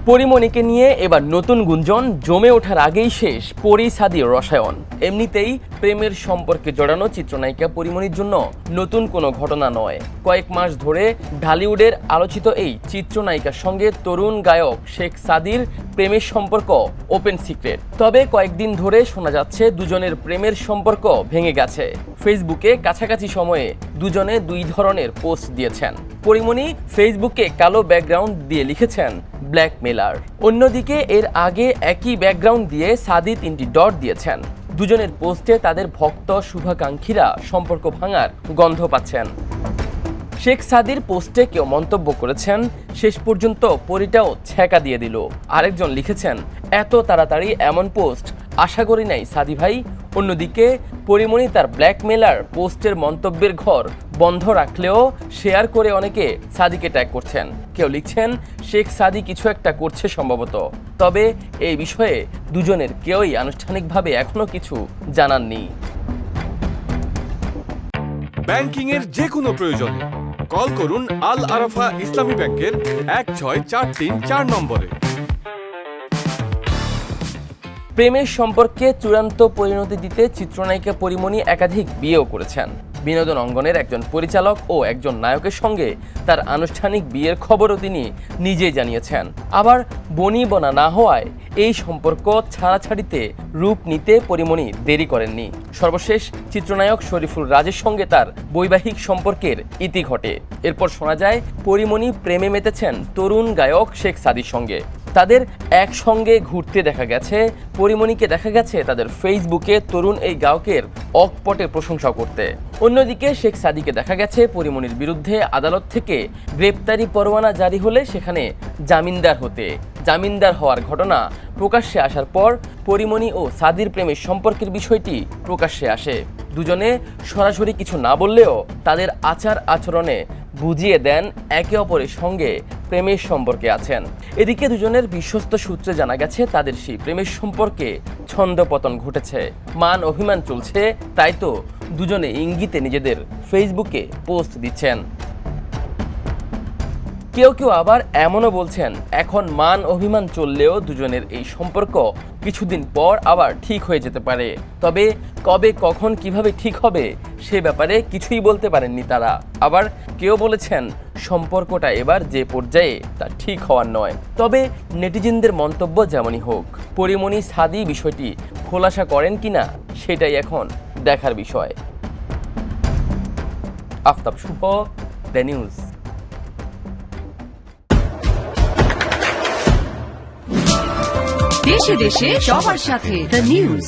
পরিমণিকে নিয়ে এবার নতুন গুঞ্জন জমে ওঠার আগেই শেষ পরি সাদির রসায়ন। এমনিতেই প্রেমের সম্পর্কে জড়ানো চিত্রনায়িকা পরিমণির জন্য নতুন কোনো ঘটনা নয়। কয়েক মাস ধরে ঢালিউডের আলোচিত এই চিত্রনায়িকার সঙ্গে তরুণ গায়ক শেখ সাদির প্রেমের সম্পর্ক ওপেন সিক্রেট। তবে কয়েকদিন ধরে শোনা যাচ্ছে দুজনের প্রেমের সম্পর্ক ভেঙে গেছে। ফেসবুকে কাছাকাছি সময়ে দুজনে দুই ধরনের পোস্ট দিয়েছেন। পরিমণি ফেসবুকে কালো ব্যাকগ্রাউন্ড দিয়ে লিখেছেন ব্ল্যাকমেলার। অন্যদিকে এর আগে একই ব্যাকগ্রাউন্ড দিয়ে সাদি 3টি ডট দিয়েছেন। দুজনের পোস্টে তাদের ভক্ত শুভাকাঙ্ক্ষীরা সম্পর্ক ভাঙার গন্ধ পাচ্ছেন। শেখ সাদির পোস্টে কেউ মন্তব্য করেছেন, শেষ পর্যন্ত পরিটাও ছ্যাঁকা দিয়ে দিল। আরেকজন লিখেছেন, এত তাড়াতাড়ি এমন পোস্ট আশা করি নাই সাদি ভাই। অন্যদিকে পরিমণি তার ব্ল্যাকমেলার পোস্টের মন্তব্যের ঘর বন্ধ রাখলেও শেয়ার করে অনেকে সাদিকে ট্যাগ করছেন। কেউ লিখছেন শেখ সাদি কিছু একটা করছে সম্ভবত। তবে এই বিষয়ে দুজনের কেউই আনুষ্ঠানিকভাবে এখনো কিছু জানাননি। ব্যাংকিং এর যে কোনো প্রয়োজনে কল করুন আল আরাফা ইসলামী ব্যাংকের ১৬৪৩৪ নম্বরে। প্রেমের সম্পর্কে চূড়ান্ত পরিণতি দিতে চিত্রনায়িকা পরিমণি একাধিক বিয়েও করেছেন। বিনোদন অঙ্গনের একজন পরিচালক ও একজন নায়কের সঙ্গে তার আনুষ্ঠানিক বিয়ের খবরও তিনি নিজেই জানিয়েছেন। আবার বনিবনা না হওয়ায় এই সম্পর্ক ছাড়াছাড়িতে রূপ নিতে পরিমণি দেরি করেননি। সর্বশেষ চিত্রনায়ক শরীফুল রাজের সঙ্গে তার বৈবাহিক সম্পর্কের ইতি ঘটে। এরপর শোনা যায় পরিমণি প্রেমে মেতেছেন তরুণ গায়ক শেখ সাদির সঙ্গে। তাদের একসঙ্গে ঘুরতে দেখা গেছে। পরিমণিকে দেখা গেছে তাদের ফেসবুকে তরুণ এই গায়কের অকপটে প্রশংসা করতে। অন্যদিকে শেখ সাদিকে দেখা গেছে পরিমণির বিরুদ্ধে আদালত থেকে গ্রেপ্তারি পরোয়ানা জারি হলে সেখানে জামিনদার হতে। জামিনদার হওয়ার ঘটনা প্রকাশ্যে আসার পর পরিমণি ও সাদির প্রেমের সম্পর্কের বিষয়টি প্রকাশ্যে আসে। দুজনে সরাসরি কিছু না বললেও তাদের আচার আচরণে বুঝিয়ে দেন একে অপরের সঙ্গে প্রেমের সম্পর্কে আছেন। এদিকে দুজনের বিশ্বস্ত সূত্রে জানা গেছে তাদের সেই প্রেমের সম্পর্কে ছন্দপতন ঘটেছে, মান অভিমান চলছে। তাই তো দুজনে ইঙ্গিতে নিজেদের ফেসবুকে পোস্ট দিচ্ছেন। কেউ কেউ আবার এমনও বলছেন এখন মান অভিমান চললেও দুজনের এই সম্পর্ক কিছুদিন পর আবার ঠিক হয়ে যেতে পারে। তবে কবে কখন কিভাবে ঠিক হবে সে ব্যাপারে কিছুই বলতে পারেননি তারা। আবার কেউ বলেছেন সম্পর্কটা এবার যে পর্যায়ে তা ঠিক হওয়ার নয়। তবে নেটিজেনদের মন্তব্য যেমনই হোক, পরিমণি সাদি বিষয়টি খোলাসা করেন কিনা সেটাই এখন দেখার বিষয়। আফতাব শুভ, দ্য নিউজ। দেশে দেশে সবার সাথে দ্য নিউজ।